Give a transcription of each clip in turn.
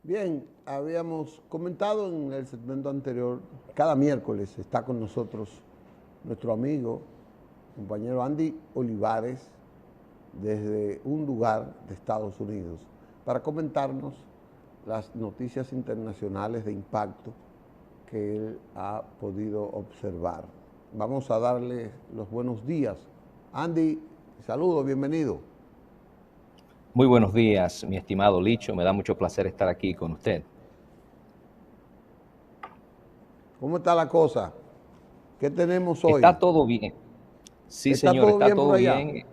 Bien, habíamos comentado en el segmento anterior, cada miércoles está con nosotros nuestro amigo, compañero Andy Olivares, desde un lugar de Estados Unidos, para comentarnos las noticias internacionales de impacto que él ha podido observar. Vamos a darle los buenos días. Andy, saludos, bienvenido. Muy buenos días, mi estimado Licho. Me da mucho placer estar aquí con usted. ¿Cómo está la cosa? ¿Qué tenemos hoy? Está todo bien. Sí, ¿Está señor, todo está bien por todo allá? bien.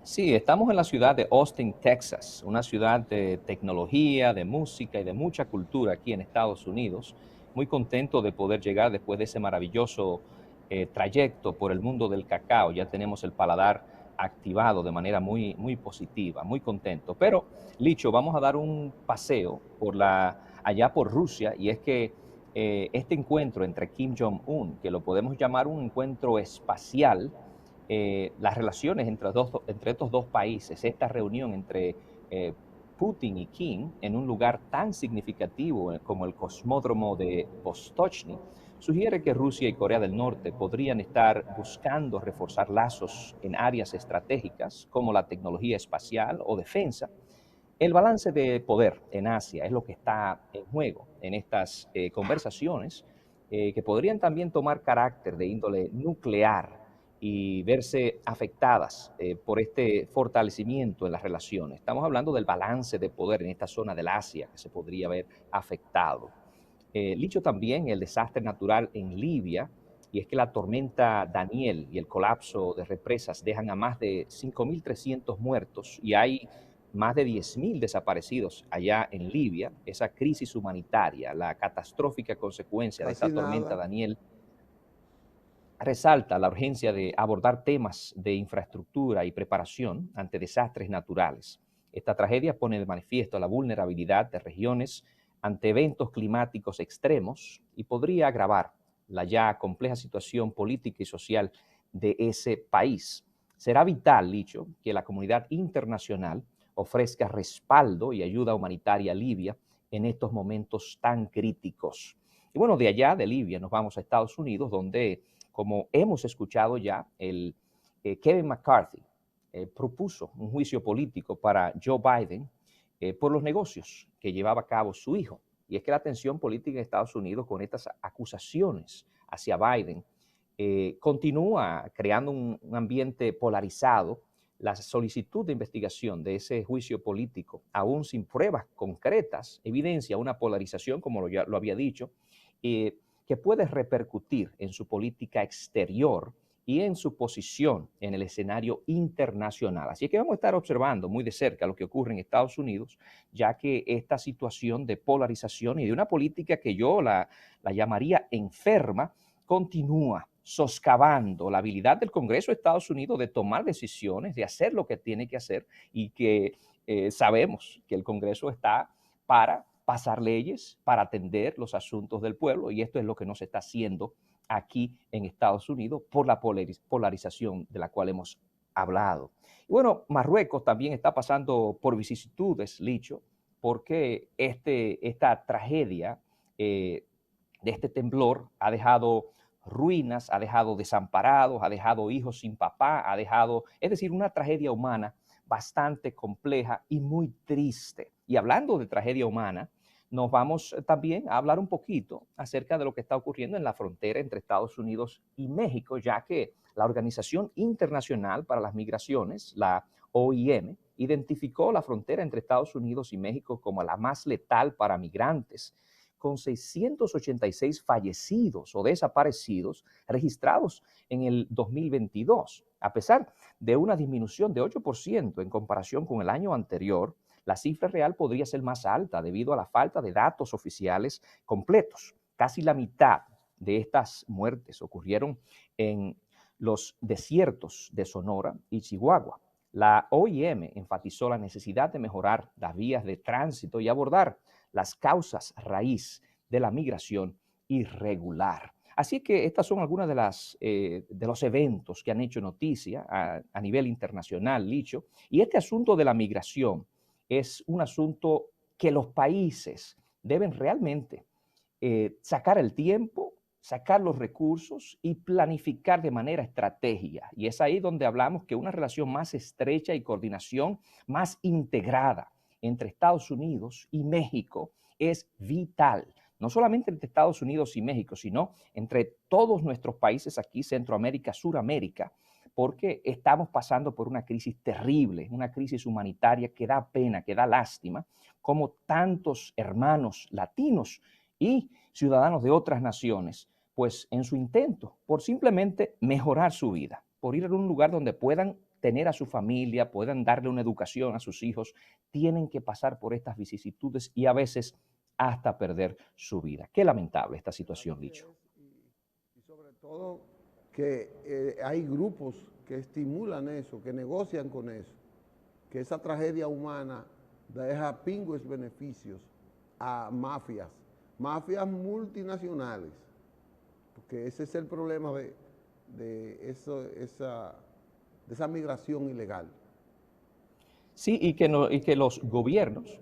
Sí, estamos en la ciudad de Austin, Texas, una ciudad de tecnología, de música y de mucha cultura aquí en Estados Unidos. Muy contento de poder llegar después de ese maravilloso trayecto por el mundo del cacao. Ya tenemos el paladar activado de manera muy positiva, muy contento. Pero, Licho, vamos a dar un paseo allá por Rusia, y es que este encuentro entre Kim Jong-un, que lo podemos llamar un encuentro espacial, las relaciones entre estos dos países, esta reunión entre Putin y Kim en un lugar tan significativo como el cosmódromo de Vostochny, sugiere que Rusia y Corea del Norte podrían estar buscando reforzar lazos en áreas estratégicas como la tecnología espacial o defensa. El balance de poder en Asia es lo que está en juego en estas conversaciones, que podrían también tomar carácter de índole nuclear y verse afectadas por este fortalecimiento en las relaciones. Estamos hablando del balance de poder en esta zona del Asia que se podría ver afectado. Dicho también el desastre natural en Libia, y es que la tormenta Daniel y el colapso de represas dejan a más de 5.300 muertos y hay más de 10.000 desaparecidos allá en Libia. Esa crisis humanitaria, la catastrófica consecuencia de Casi esta tormenta nada. Daniel, resalta la urgencia de abordar temas de infraestructura y preparación ante desastres naturales. Esta tragedia pone de manifiesto la vulnerabilidad de regiones ante eventos climáticos extremos y podría agravar la ya compleja situación política y social de ese país. Será vital, dicho, que la comunidad internacional ofrezca respaldo y ayuda humanitaria a Libia en estos momentos tan críticos. Y bueno, de allá, de Libia, nos vamos a Estados Unidos, donde, como hemos escuchado ya, Kevin McCarthy propuso un juicio político para Joe Biden por los negocios que llevaba a cabo su hijo. Y es que la tensión política en Estados Unidos con estas acusaciones hacia Biden continúa creando un ambiente polarizado. La solicitud de investigación de ese juicio político, aún sin pruebas concretas, evidencia una polarización, como lo había dicho, que puede repercutir en su política exterior y en su posición en el escenario internacional. Así que vamos a estar observando muy de cerca lo que ocurre en Estados Unidos, ya que esta situación de polarización y de una política que yo la llamaría enferma, continúa soscavando la habilidad del Congreso de Estados Unidos de tomar decisiones, de hacer lo que tiene que hacer, y que sabemos que el Congreso está para pasar leyes, para atender los asuntos del pueblo, y esto es lo que no se está haciendo aquí en Estados Unidos por la polarización de la cual hemos hablado. Y bueno, Marruecos también está pasando por vicisitudes, Licho, porque esta tragedia de este temblor ha dejado ruinas, ha dejado desamparados, ha dejado hijos sin papá, es decir, una tragedia humana bastante compleja y muy triste. Y hablando de tragedia humana, nos vamos también a hablar un poquito acerca de lo que está ocurriendo en la frontera entre Estados Unidos y México, ya que la Organización Internacional para las Migraciones, la OIM, identificó la frontera entre Estados Unidos y México como la más letal para migrantes, con 686 fallecidos o desaparecidos registrados en el 2022. A pesar de una disminución de 8% en comparación con el año anterior, la cifra real podría ser más alta debido a la falta de datos oficiales completos. Casi la mitad de estas muertes ocurrieron en los desiertos de Sonora y Chihuahua. La OIM enfatizó la necesidad de mejorar las vías de tránsito y abordar las causas raíz de la migración irregular. Así que estas son algunas de los eventos que han hecho noticia a nivel internacional, Licho. Y este asunto de la migración es un asunto que los países deben realmente sacar el tiempo, sacar los recursos y planificar de manera estratégica. Y es ahí donde hablamos que una relación más estrecha y coordinación más integrada entre Estados Unidos y México es vital. No solamente entre Estados Unidos y México, sino entre todos nuestros países aquí, Centroamérica, Suramérica, porque estamos pasando por una crisis terrible, una crisis humanitaria que da pena, que da lástima, como tantos hermanos latinos y ciudadanos de otras naciones, pues en su intento por simplemente mejorar su vida, por ir a un lugar donde puedan tener a su familia, puedan darle una educación a sus hijos, tienen que pasar por estas vicisitudes y a veces hasta perder su vida. Qué lamentable esta situación, Así Licho. es, y sobre todo que hay grupos que estimulan eso, que negocian con eso, que esa tragedia humana deja pingües beneficios a mafias, mafias multinacionales, porque ese es el problema de esa migración ilegal. Sí, y que, no, y que los gobiernos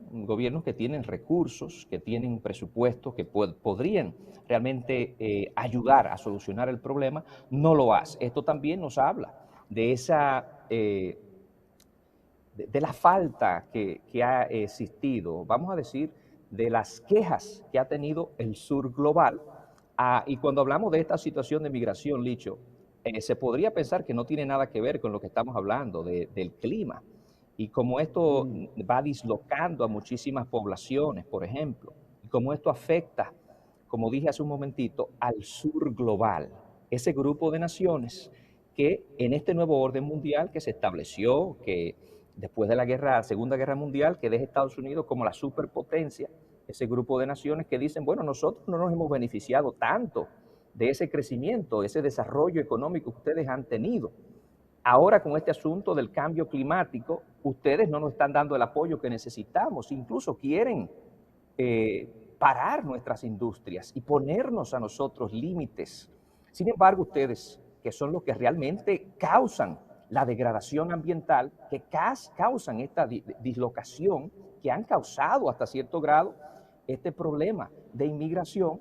que tienen recursos, que tienen presupuestos, que podrían realmente ayudar a solucionar el problema, no lo hacen. Esto también nos habla de de la falta que ha existido, vamos a decir, de las quejas que ha tenido el sur global. Y cuando hablamos de esta situación de migración, Licho, se podría pensar que no tiene nada que ver con lo que estamos hablando del clima. Y como esto Mm. va dislocando a muchísimas poblaciones, por ejemplo, y como esto afecta, como dije hace un momentito, al sur global, ese grupo de naciones que en este nuevo orden mundial que se estableció, que después de la Segunda Guerra Mundial, que deja Estados Unidos como la superpotencia, ese grupo de naciones que dicen, bueno, nosotros no nos hemos beneficiado tanto de ese crecimiento, de ese desarrollo económico que ustedes han tenido. Ahora con este asunto del cambio climático, ustedes no nos están dando el apoyo que necesitamos, incluso quieren parar nuestras industrias y ponernos a nosotros límites. Sin embargo, ustedes, que son los que realmente causan la degradación ambiental, que causan esta dislocación, que han causado hasta cierto grado este problema de inmigración,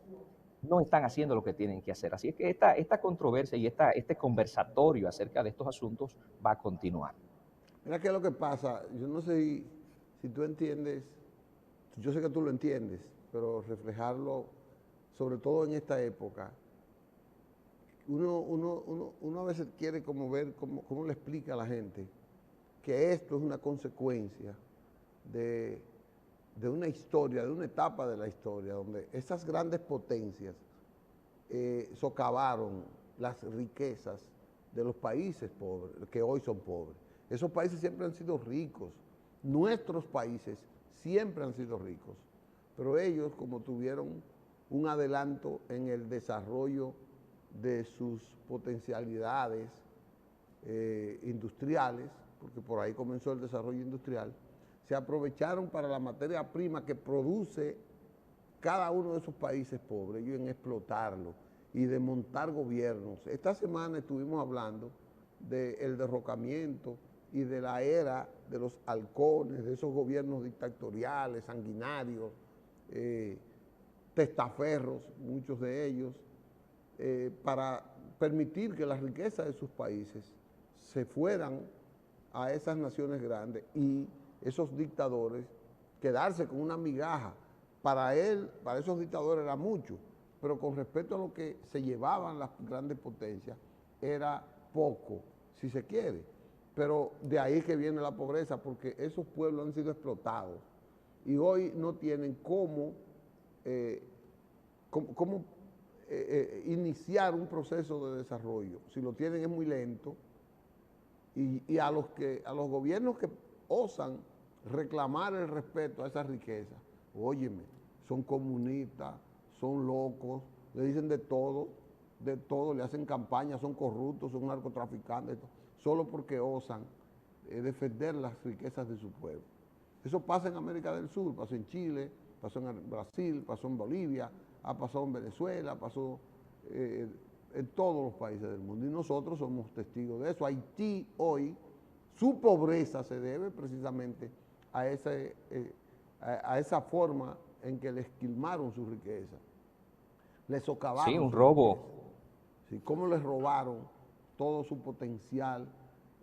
no están haciendo lo que tienen que hacer. Así es que esta controversia y este conversatorio acerca de estos asuntos va a continuar. Mira qué es lo que pasa, yo no sé si tú entiendes, yo sé que tú lo entiendes, pero reflejarlo, sobre todo en esta época, uno a veces quiere como ver cómo le explica a la gente que esto es una consecuencia de, de una historia, de una etapa de la historia, donde esas grandes potencias socavaron las riquezas de los países pobres, que hoy son pobres. Esos países siempre han sido ricos, nuestros países siempre han sido ricos, pero ellos como tuvieron un adelanto en el desarrollo de sus potencialidades industriales, porque por ahí comenzó el desarrollo industrial, se aprovecharon para la materia prima que produce cada uno de esos países pobres, ellos en explotarlo y de montar gobiernos. Esta semana estuvimos hablando del derrocamiento y de la era de los halcones, de esos gobiernos dictatoriales, sanguinarios, testaferros, muchos de ellos, para permitir que las riquezas de sus países se fueran a esas naciones grandes y esos dictadores quedarse con una migaja. Para esos dictadores era mucho, pero con respecto a lo que se llevaban las grandes potencias, era poco, si se quiere. Pero de ahí que viene la pobreza, porque esos pueblos han sido explotados y hoy no tienen cómo iniciar un proceso de desarrollo. Si lo tienen es muy lento y a los gobiernos que osan reclamar el respeto a esa riqueza, óyeme, son comunistas, son locos, le dicen de todo, le hacen campaña, son corruptos, son narcotraficantes, solo porque osan defender las riquezas de su pueblo. Eso pasa en América del Sur, pasó en Chile, pasó en Brasil, pasó en Bolivia, ha pasado en Venezuela, pasó en todos los países del mundo y nosotros somos testigos de eso. Haití hoy, su pobreza se debe precisamente a esa forma en que le esquilmaron su riqueza, le Sí, socavaron un su riqueza. robo. ¿Sí? Cómo les robaron todo su potencial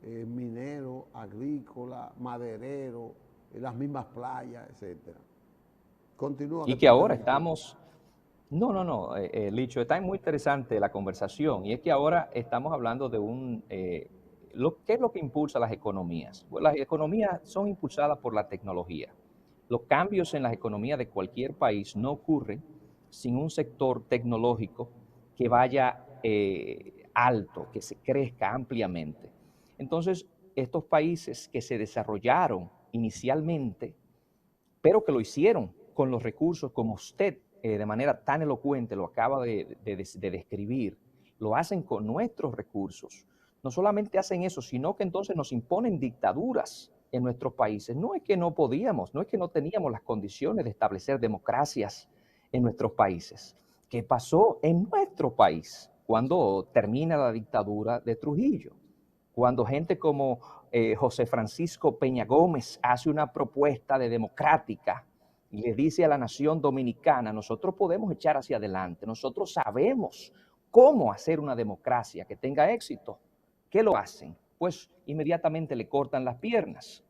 minero, agrícola, maderero, las mismas playas, etcétera. Continúa, Y que que te ahora interrumpí. estamos... No, no, no, Licho, está muy interesante la conversación y es que ahora estamos hablando de ¿qué es lo que impulsa las economías? Pues las economías son impulsadas por la tecnología. Los cambios en las economías de cualquier país no ocurren sin un sector tecnológico que vaya alto, que se crezca ampliamente. Entonces, estos países que se desarrollaron inicialmente pero que lo hicieron con los recursos como usted de manera tan elocuente lo acaba de describir, lo hacen con nuestros recursos. No solamente hacen eso, sino que entonces nos imponen dictaduras en nuestros países. No es que no podíamos, no es que no teníamos las condiciones de establecer democracias en nuestros países. ¿Qué pasó en nuestro país cuando termina la dictadura de Trujillo? Cuando gente como José Francisco Peña Gómez hace una propuesta de democrática y le dice a la nación dominicana, nosotros podemos echar hacia adelante, nosotros sabemos cómo hacer una democracia que tenga éxito. ¿Qué lo hacen? Pues inmediatamente le cortan las piernas.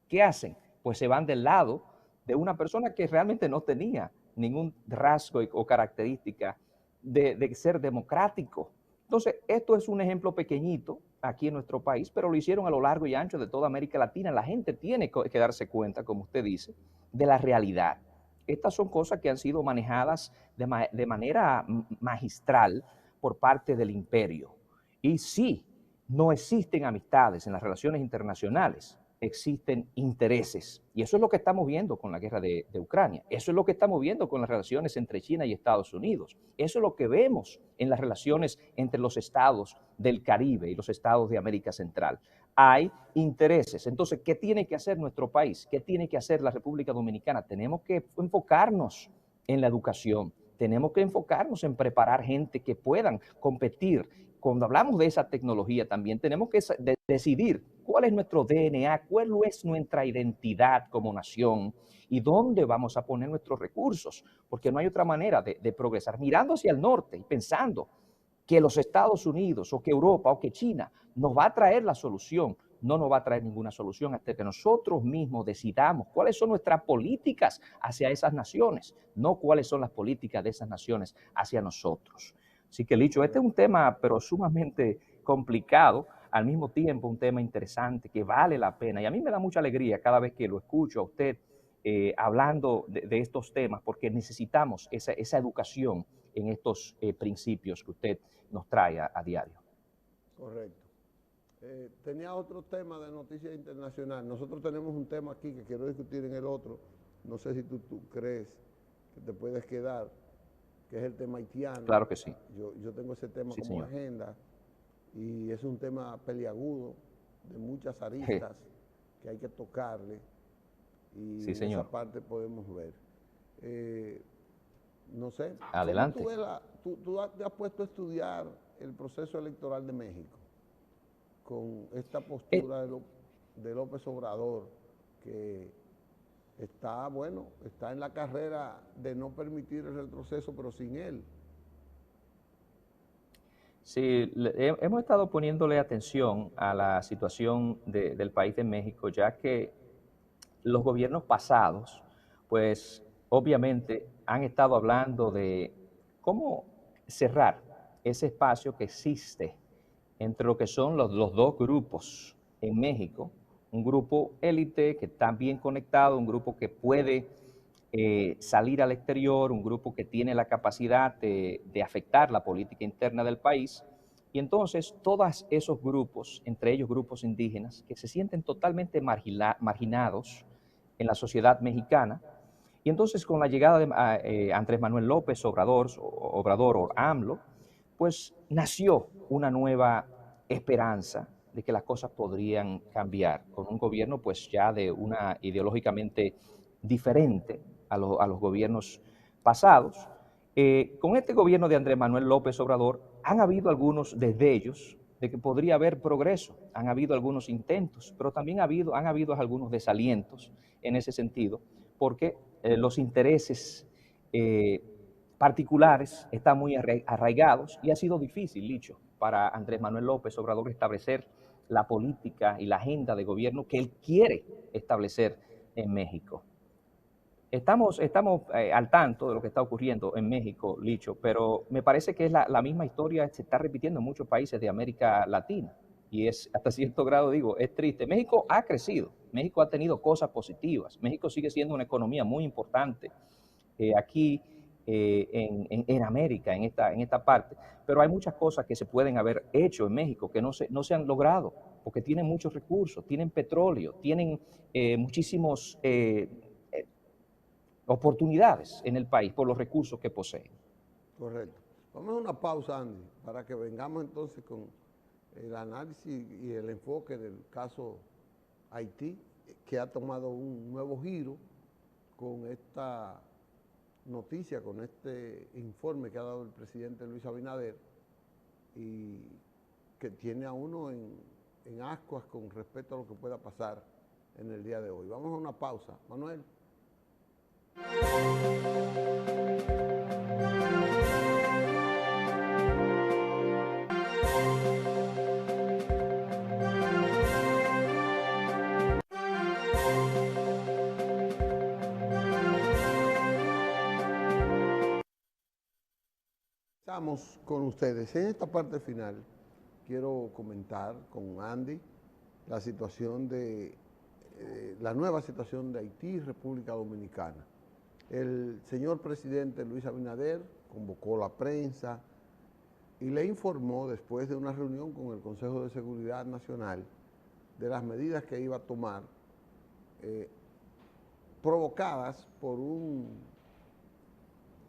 ¿Qué hacen? Pues se van del lado de una persona que realmente no tenía ningún rasgo o característica de ser democrático. Entonces, esto es un ejemplo pequeñito aquí en nuestro país, pero lo hicieron a lo largo y ancho de toda América Latina. La gente tiene que darse cuenta, como usted dice, de la realidad. Estas son cosas que han sido manejadas de manera magistral por parte del imperio. Y sí, no existen amistades en las relaciones internacionales, existen intereses. Y eso es lo que estamos viendo con la guerra de Ucrania. Eso es lo que estamos viendo con las relaciones entre China y Estados Unidos. Eso es lo que vemos en las relaciones entre los estados del Caribe y los estados de América Central. Hay intereses. Entonces, ¿qué tiene que hacer nuestro país? ¿Qué tiene que hacer la República Dominicana? Tenemos que enfocarnos en la educación. Tenemos que enfocarnos en preparar gente que puedan competir. Cuando hablamos de esa tecnología también tenemos que decidir cuál es nuestro DNA, cuál es nuestra identidad como nación y dónde vamos a poner nuestros recursos, porque no hay otra manera de progresar. Mirando hacia el norte y pensando que los Estados Unidos o que Europa o que China nos va a traer la solución, no nos va a traer ninguna solución hasta que nosotros mismos decidamos cuáles son nuestras políticas hacia esas naciones, no cuáles son las políticas de esas naciones hacia nosotros. Así que, Licho, este es un tema, pero sumamente complicado, al mismo tiempo un tema interesante que vale la pena. Y a mí me da mucha alegría cada vez que lo escucho a usted hablando de estos temas, porque necesitamos esa educación en estos principios que usted nos trae a diario. Correcto. Tenía otro tema de noticias internacional. Nosotros tenemos un tema aquí que quiero discutir en el otro. No sé si tú crees que te puedes quedar, que es el tema haitiano. Claro que sí. Yo tengo ese tema Sí, como señor. agenda y es un tema peliagudo, de muchas aristas que hay que tocarle y Sí, en esa señor. parte podemos ver. No sé, ¿cómo tú Adelante. ves tú te has puesto a estudiar el proceso electoral de México con esta postura de López Obrador, que está, bueno, está en la carrera de no permitir el retroceso, pero sin él? Sí, hemos estado poniéndole atención a la situación del país de México, ya que los gobiernos pasados, pues obviamente han estado hablando de cómo cerrar ese espacio que existe entre lo que son los dos grupos en México, un grupo élite que está bien conectado, un grupo que puede salir al exterior, un grupo que tiene la capacidad de afectar la política interna del país. Y entonces todos esos grupos, entre ellos grupos indígenas, que se sienten totalmente marginados en la sociedad mexicana, y entonces con la llegada de Andrés Manuel López Obrador o AMLO, pues nació una nueva esperanza de que las cosas podrían cambiar con un gobierno pues ya de una ideológicamente diferente a los gobiernos pasados. Con este gobierno de Andrés Manuel López Obrador han habido algunos destellos de que podría haber progreso, han habido algunos intentos, pero también han habido algunos desalientos en ese sentido, porque los intereses eh, particulares están muy arraigados y ha sido difícil, Licho, para Andrés Manuel López Obrador establecer la política y la agenda de gobierno que él quiere establecer en México. Estamos al tanto de lo que está ocurriendo en México, Licho, pero me parece que es la misma historia se está repitiendo en muchos países de América Latina y es hasta cierto grado, digo, es triste. México ha crecido, México ha tenido cosas positivas, México sigue siendo una economía muy importante aquí en América, en esta parte, pero hay muchas cosas que se pueden haber hecho en México que no se han logrado, porque tienen muchos recursos, tienen petróleo, tienen muchísimos oportunidades en el país por los recursos que poseen. Correcto. Vamos a una pausa, Andy, para que vengamos entonces con el análisis y el enfoque del caso Haití, que ha tomado un nuevo giro con esta noticia, con este informe que ha dado el presidente Luis Abinader y que tiene a uno en ascuas con respecto a lo que pueda pasar en el día de hoy. Vamos a una pausa. Manuel. Estamos con ustedes. En esta parte final quiero comentar con Andy la situación la nueva situación de Haití y República Dominicana. El señor presidente Luis Abinader convocó la prensa y le informó después de una reunión con el Consejo de Seguridad Nacional de las medidas que iba a tomar provocadas por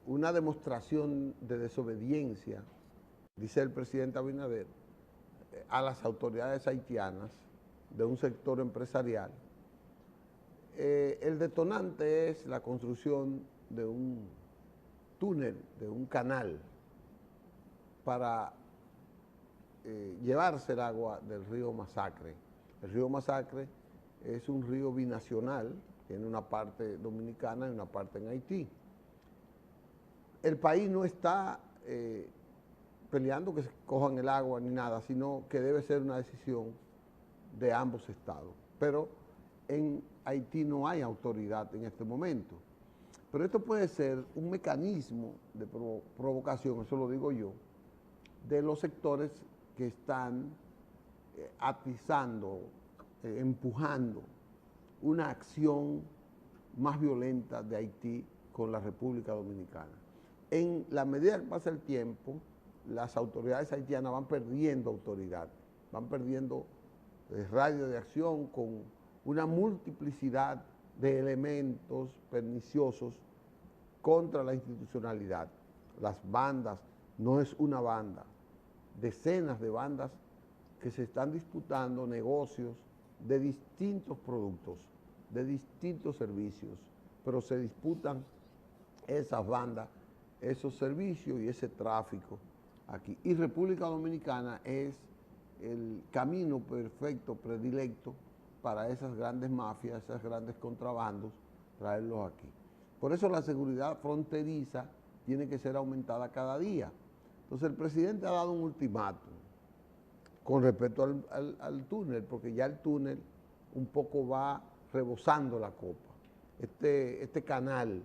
una demostración de desobediencia, dice el presidente Abinader, a las autoridades haitianas de un sector empresarial. El detonante es la construcción de un túnel, de un canal, para llevarse el agua del río Masacre. El río Masacre es un río binacional, tiene una parte dominicana y una parte en Haití. El país no está peleando que se cojan el agua ni nada, sino que debe ser una decisión de ambos estados. Pero en Haití no hay autoridad en este momento. Pero esto puede ser un mecanismo de provocación, eso lo digo yo, de los sectores que están atizando, empujando una acción más violenta de Haití con la República Dominicana. En la medida que pasa el tiempo, las autoridades haitianas van perdiendo autoridad, van perdiendo radio de acción con una multiplicidad de elementos perniciosos contra la institucionalidad. Las bandas, no es una banda, decenas de bandas que se están disputando negocios de distintos productos, de distintos servicios, pero se disputan esas bandas, esos servicios y ese tráfico aquí. Y República Dominicana es el camino perfecto, predilecto para esas grandes mafias, esos grandes contrabandos, traerlos aquí. Por eso la seguridad fronteriza tiene que ser aumentada cada día. Entonces el presidente ha dado un ultimátum con respecto al túnel, porque ya el túnel un poco va rebosando la copa. Este canal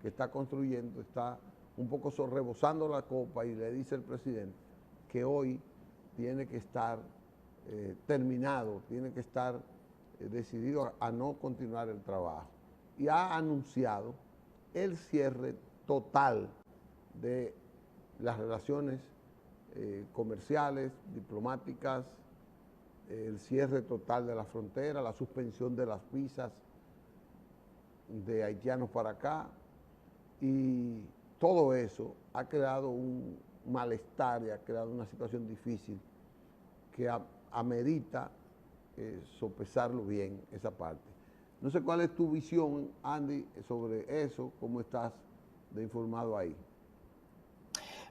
que está construyendo está un poco rebosando la copa y le dice el presidente que hoy tiene que estar terminado, tiene que estar decidido a no continuar el trabajo. Y ha anunciado el cierre total de las relaciones comerciales, diplomáticas, el cierre total de la frontera, la suspensión de las visas de haitianos para acá, y todo eso ha creado un malestar y ha creado una situación difícil que amerita sopesarlo bien, esa parte. No sé cuál es tu visión, Andy, sobre eso, cómo estás de informado ahí.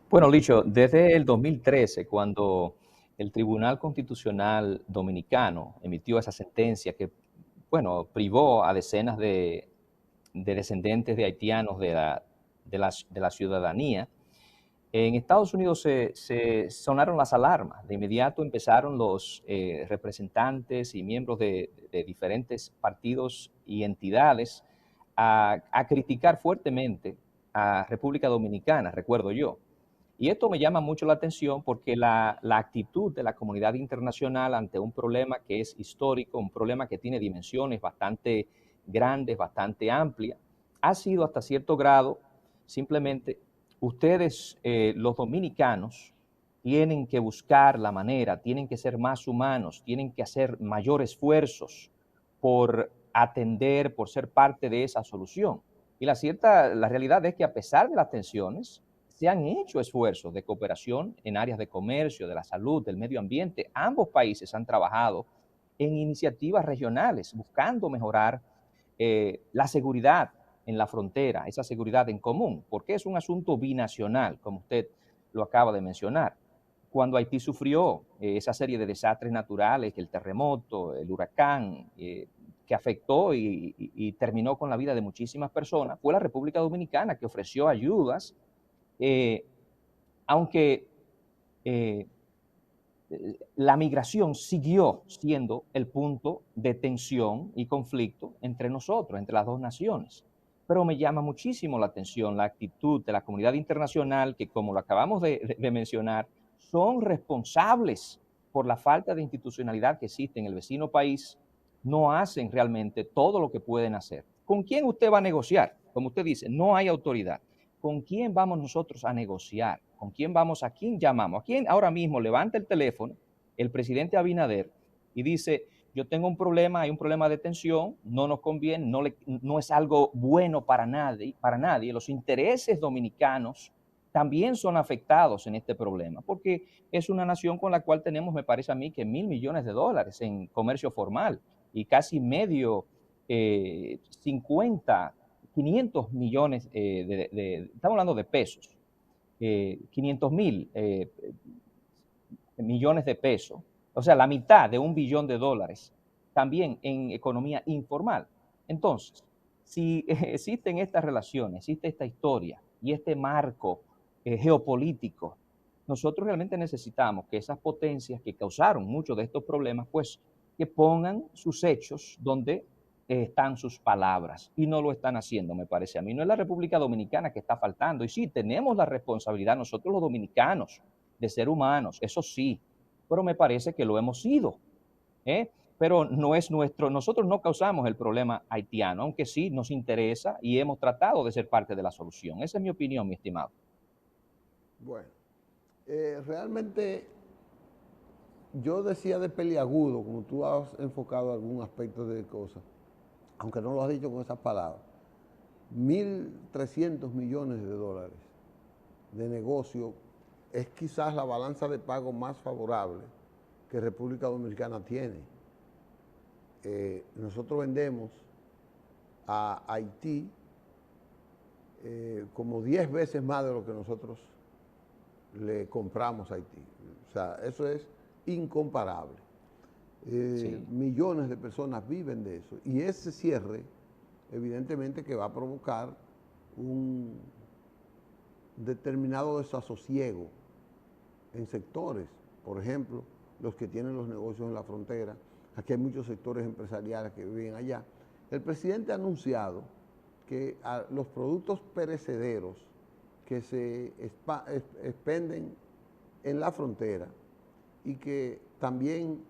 Bueno, Licho, desde el 2013, cuando el Tribunal Constitucional Dominicano emitió esa sentencia que, bueno, privó a decenas de descendientes de haitianos de la ciudadanía, en Estados Unidos se sonaron las alarmas. De inmediato empezaron los representantes y miembros de diferentes partidos y entidades a criticar fuertemente a República Dominicana, recuerdo yo. Y esto me llama mucho la atención porque la actitud de la comunidad internacional ante un problema que es histórico, un problema que tiene dimensiones bastante grandes, bastante amplias, ha sido hasta cierto grado simplemente ustedes, los dominicanos, tienen que buscar la manera, tienen que ser más humanos, tienen que hacer mayores esfuerzos por atender, por ser parte de esa solución. Y la realidad es que a pesar de las tensiones, se han hecho esfuerzos de cooperación en áreas de comercio, de la salud, del medio ambiente. Ambos países han trabajado en iniciativas regionales buscando mejorar la seguridad en la frontera, esa seguridad en común, porque es un asunto binacional, como usted lo acaba de mencionar. Cuando Haití sufrió esa serie de desastres naturales, el terremoto, el huracán, que afectó y terminó con la vida de muchísimas personas, fue la República Dominicana que ofreció ayudas, eh, aunque eh, la migración siguió siendo el punto de tensión y conflicto entre nosotros, entre las dos naciones. Pero me llama muchísimo la atención la actitud de la comunidad internacional que, como lo acabamos de mencionar, son responsables por la falta de institucionalidad que existe en el vecino país, no hacen realmente todo lo que pueden hacer. ¿Con quién usted va a negociar? Como usted dice, no hay autoridad. ¿Con quién vamos nosotros a negociar? ¿Con quién vamos? ¿A quién llamamos? ¿A quién ahora mismo levanta el teléfono el presidente Abinader y dice, yo tengo un problema, hay un problema de tensión, no nos conviene, no es algo bueno para nadie. Los intereses dominicanos también son afectados en este problema, porque es una nación con la cual tenemos, me parece a mí, que $1.000 millones en comercio formal y casi medio 50, 500 millones estamos hablando de pesos, 500 millones de pesos, o sea, la mitad de $1 billón, también en economía informal. Entonces, si existen estas relaciones, existe esta historia y este marco geopolítico, nosotros realmente necesitamos que esas potencias que causaron muchos de estos problemas, pues que pongan sus hechos donde están sus palabras y no lo están haciendo, me parece a mí. No es la República Dominicana que está faltando y sí, tenemos la responsabilidad nosotros los dominicanos de ser humanos, eso sí, pero me parece que lo hemos sido, ¿eh? Pero no es nuestro, nosotros no causamos el problema haitiano, aunque sí nos interesa y hemos tratado de ser parte de la solución. Esa es mi opinión, mi estimado. Bueno, realmente yo decía de peliagudo, como tú has enfocado algún aspecto de cosas, aunque no lo has dicho con esas palabras, 1.300 millones de dólares de negocio es quizás la balanza de pago más favorable que República Dominicana tiene. Nosotros vendemos a Haití como 10 veces más de lo que nosotros le compramos a Haití. O sea, eso es incomparable. Sí. Millones de personas viven de eso. Y ese cierre, evidentemente, que va a provocar un determinado desasosiego en sectores. Por ejemplo, los que tienen los negocios en la frontera. Aquí hay muchos sectores empresariales que viven allá. El presidente ha anunciado que a los productos perecederos que se expenden en la frontera y que también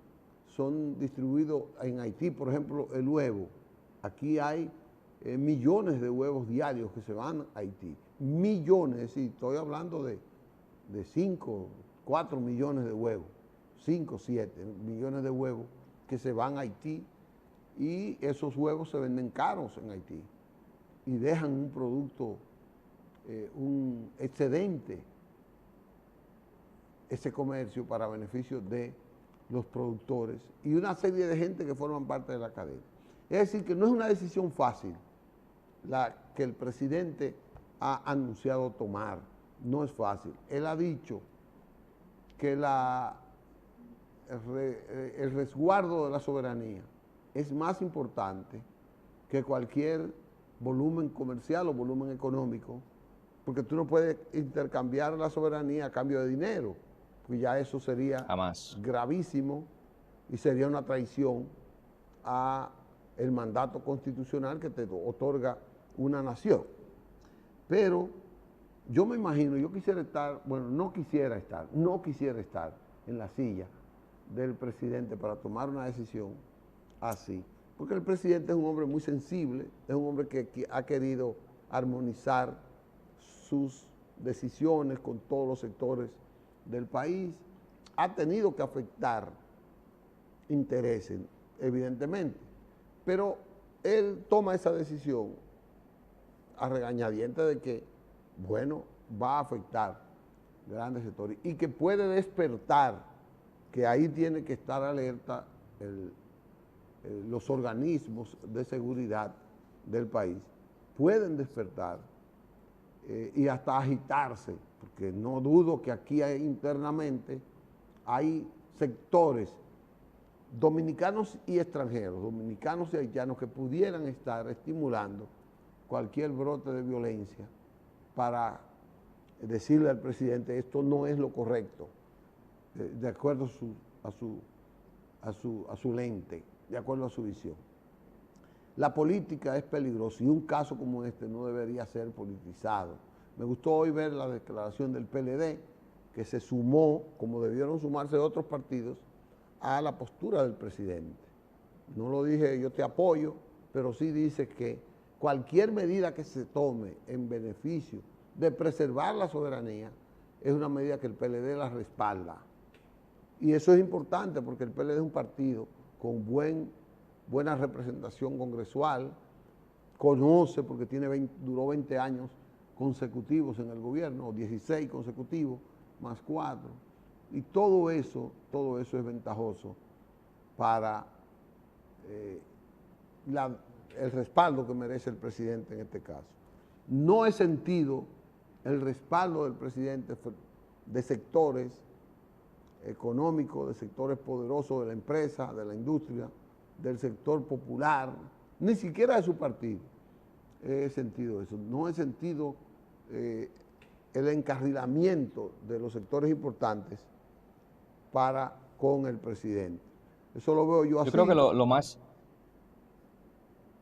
son distribuidos en Haití, por ejemplo, el huevo. Aquí hay millones de huevos diarios que se van a Haití. Millones, es decir, estoy hablando de 5, 4 millones de huevos, 5, 7 millones de huevos que se van a Haití y esos huevos se venden caros en Haití y dejan un producto, un excedente, ese comercio para beneficio de los productores y una serie de gente que forman parte de la cadena. Es decir, que no es una decisión fácil la que el presidente ha anunciado tomar no es fácil. Él ha dicho que el resguardo de la soberanía es más importante que cualquier volumen comercial o volumen económico, porque tú no puedes intercambiar la soberanía a cambio de dinero, porque ya eso sería Jamás. gravísimo y sería una traición a el mandato constitucional que te otorga una nación. Pero yo me imagino, yo quisiera estar, bueno, no quisiera estar en la silla del presidente para tomar una decisión así, porque el presidente es un hombre muy sensible, es un hombre que ha querido armonizar sus decisiones con todos los sectores del país, ha tenido que afectar intereses, evidentemente, pero él toma esa decisión a regañadientes de que, bueno, va a afectar grandes sectores y que puede despertar, que ahí tiene que estar alerta los organismos de seguridad del país, pueden despertar y hasta agitarse, porque no dudo que aquí internamente hay sectores dominicanos y extranjeros, dominicanos y haitianos, que pudieran estar estimulando cualquier brote de violencia para decirle al presidente esto no es lo correcto, de acuerdo a su lente, de acuerdo a su visión. La política es peligrosa y un caso como este no debería ser politizado. Me gustó hoy ver la declaración del PLD, que se sumó, como debieron sumarse otros partidos, a la postura del presidente. No lo dije yo te apoyo, pero sí dice que cualquier medida que se tome en beneficio de preservar la soberanía es una medida que el PLD la respalda. Y eso es importante porque el PLD es un partido con buena representación congresual, conoce porque duró 20 años consecutivos en el gobierno, o 16 consecutivos, más 4. Y todo eso es ventajoso para el respaldo que merece el presidente en este caso. No he sentido el respaldo del presidente de sectores económicos, de sectores poderosos de la empresa, de la industria, del sector popular, ni siquiera de su partido. He sentido eso. No he sentido el encarrilamiento de los sectores importantes para con el presidente. Eso lo veo yo así. Yo creo que lo más...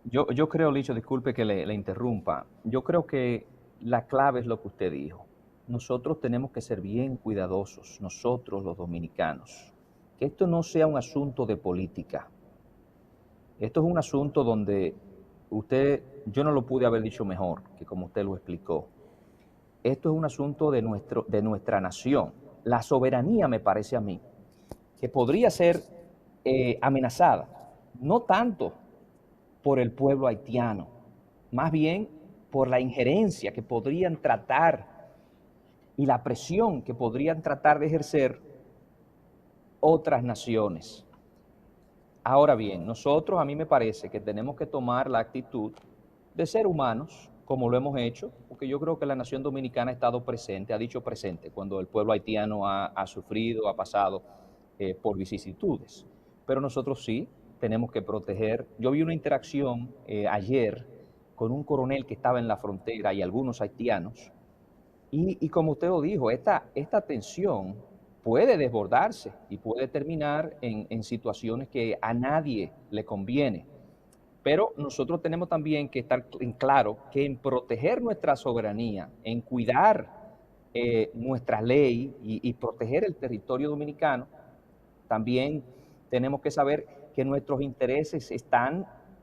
Yo creo, Licho, disculpe que le interrumpa, yo creo que la clave es lo que usted dijo. Nosotros tenemos que ser bien cuidadosos, nosotros los dominicanos, que esto no sea un asunto de política. Esto es un asunto donde yo no lo pude haber dicho mejor que como usted lo explicó. Esto es un asunto de nuestra nación. La soberanía, me parece a mí, que podría ser amenazada, no tanto por el pueblo haitiano, más bien por la injerencia que podrían tratar y la presión que podrían tratar de ejercer otras naciones. Ahora bien, nosotros, a mí me parece que tenemos que tomar la actitud de ser humanos, como lo hemos hecho, porque yo creo que la nación dominicana ha estado presente, ha dicho presente, cuando el pueblo haitiano ha sufrido, ha pasado por vicisitudes. Pero nosotros sí tenemos que proteger. Yo vi una interacción ayer con un coronel que estaba en la frontera y algunos haitianos, y como usted lo dijo, esta tensión puede desbordarse y puede terminar en situaciones que a nadie le conviene. Pero nosotros tenemos también que estar en claro que en proteger nuestra soberanía, en cuidar nuestra ley y proteger el territorio dominicano, también tenemos que saber que nuestros intereses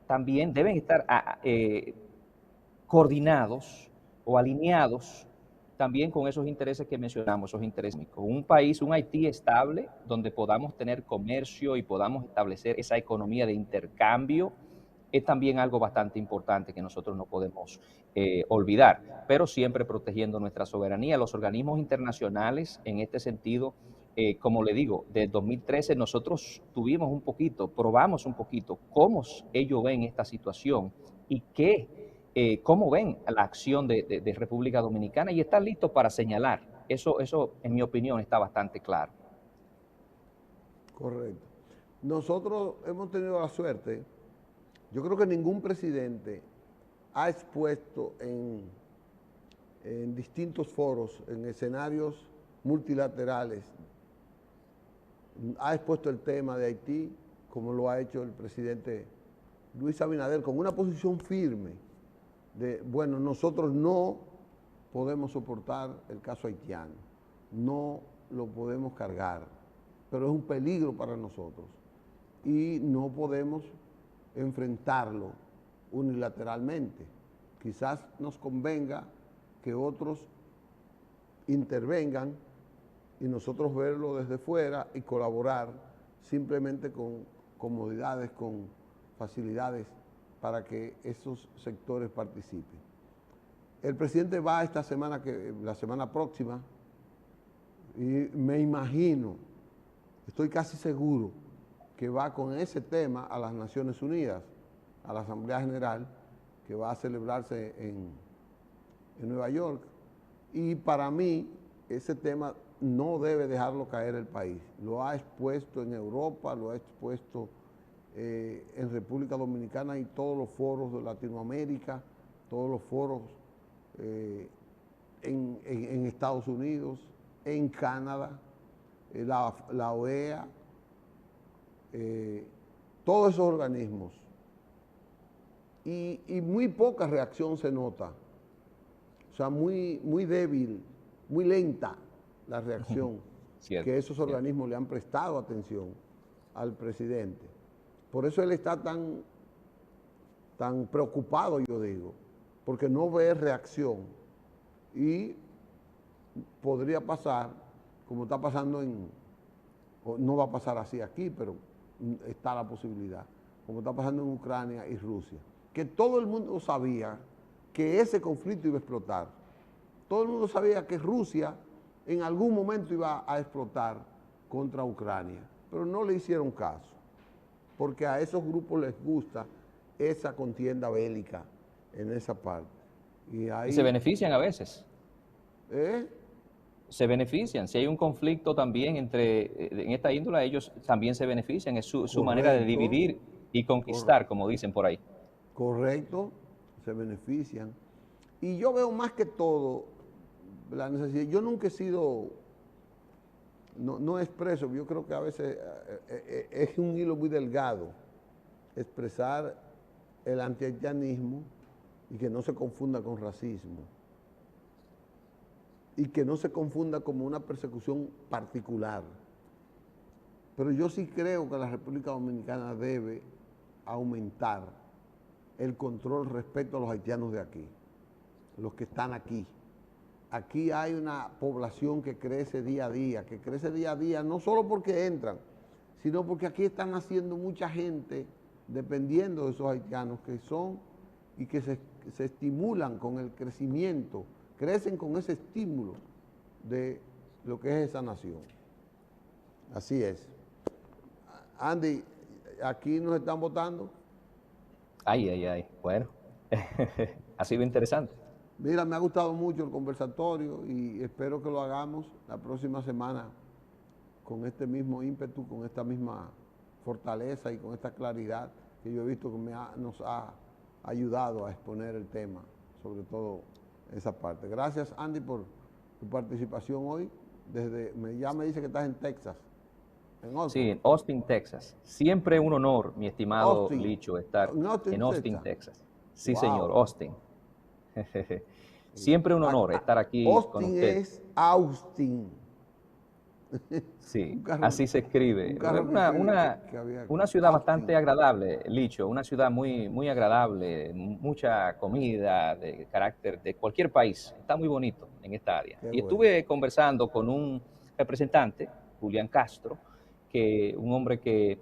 deben estar coordinados o alineados también con esos intereses que mencionamos, esos intereses económicos. Un país, un Haití estable, donde podamos tener comercio y podamos establecer esa economía de intercambio, es también algo bastante importante que nosotros no podemos olvidar, pero siempre protegiendo nuestra soberanía. Los organismos internacionales, en este sentido, como le digo, desde 2013 nosotros probamos un poquito cómo ellos ven esta situación y qué ¿Cómo ven la acción de República Dominicana? Y están listos para señalar. Eso, en mi opinión, está bastante claro. Correcto. Nosotros hemos tenido la suerte, yo creo que ningún presidente ha expuesto en distintos foros, en escenarios multilaterales, ha expuesto el tema de Haití, como lo ha hecho el presidente Luis Abinader, con una posición firme de, bueno, nosotros no podemos soportar el caso haitiano, no lo podemos cargar, pero es un peligro para nosotros y no podemos enfrentarlo unilateralmente. Quizás nos convenga que otros intervengan y nosotros verlo desde fuera y colaborar simplemente con comodidades, con facilidades para que esos sectores participen. El presidente va esta semana, la semana próxima, y me imagino, estoy casi seguro, que va con ese tema a las Naciones Unidas, a la Asamblea General, que va a celebrarse en Nueva York. Y para mí, ese tema no debe dejarlo caer el país. Lo ha expuesto en Europa, lo ha expuesto en República Dominicana y todos los foros de Latinoamérica, todos los foros en Estados Unidos, en Canadá, la OEA, todos esos organismos. Y muy poca reacción se nota. O sea, muy débil, muy lenta la reacción Cierto, que esos organismos le han prestado atención al presidente. Por eso él está tan preocupado, yo digo, porque no ve reacción y podría pasar, como está pasando no va a pasar así aquí, pero está la posibilidad, como está pasando en Ucrania y Rusia, que todo el mundo sabía que ese conflicto iba a explotar. Todo el mundo sabía que Rusia en algún momento iba a explotar contra Ucrania, pero no le hicieron caso, porque a esos grupos les gusta esa contienda bélica en esa parte. Y se benefician a veces. ¿Eh? Se benefician. Si hay un conflicto también en esta índole, ellos también se benefician. Es su manera de Correcto, dividir y conquistar, como dicen por ahí. correcto, se benefician. Y yo veo más que todo la necesidad. Yo nunca he sido, no expreso, yo creo que a veces es un hilo muy delgado expresar el antihaitianismo y que no se confunda con racismo y que no se confunda como una persecución particular. Pero yo sí creo que la República Dominicana debe aumentar el control respecto a los haitianos de aquí, los que están aquí. Aquí hay una población que crece día a día, no solo porque entran, sino porque aquí están naciendo mucha gente dependiendo de esos haitianos que son y que se estimulan con el crecimiento, crecen con ese estímulo de lo que es esa nación. Así es. Andy, aquí nos están votando. Ay, ay, ay. Bueno, ha sido interesante. Mira, me ha gustado mucho el conversatorio y espero que lo hagamos la próxima semana con este mismo ímpetu, con esta misma fortaleza y con esta claridad que yo he visto que nos ha ayudado a exponer el tema, sobre todo esa parte. Gracias, Andy, por tu participación hoy. Ya me dice que estás en Texas. Sí, en Austin, Texas. Siempre un honor, mi estimado Austin. Licho, estar en Austin, Texas. Sí, señor, Wow. Austin. Siempre un honor estar aquí con Austin usted. es Austin. Sí, Un carro, así se escribe. un carro que había aquí. Una ciudad bastante Austin. agradable, Licho, una ciudad muy agradable, mucha comida de carácter de cualquier país. Está muy bonito en esta área. Qué Y bueno. estuve conversando con un representante, Julián Castro, un hombre que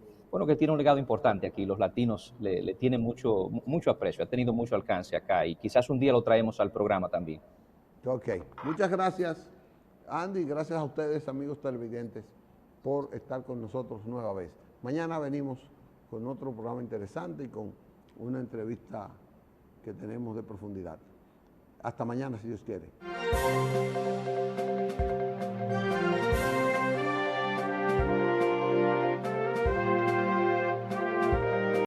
tiene un legado importante aquí. Los latinos le tienen mucho aprecio, ha tenido mucho alcance acá y quizás un día lo traemos al programa también. Ok. Muchas gracias, Andy. Gracias a ustedes, amigos televidentes, por estar con nosotros nueva vez. Mañana venimos con otro programa interesante y con una entrevista que tenemos de profundidad. Hasta mañana, si Dios quiere.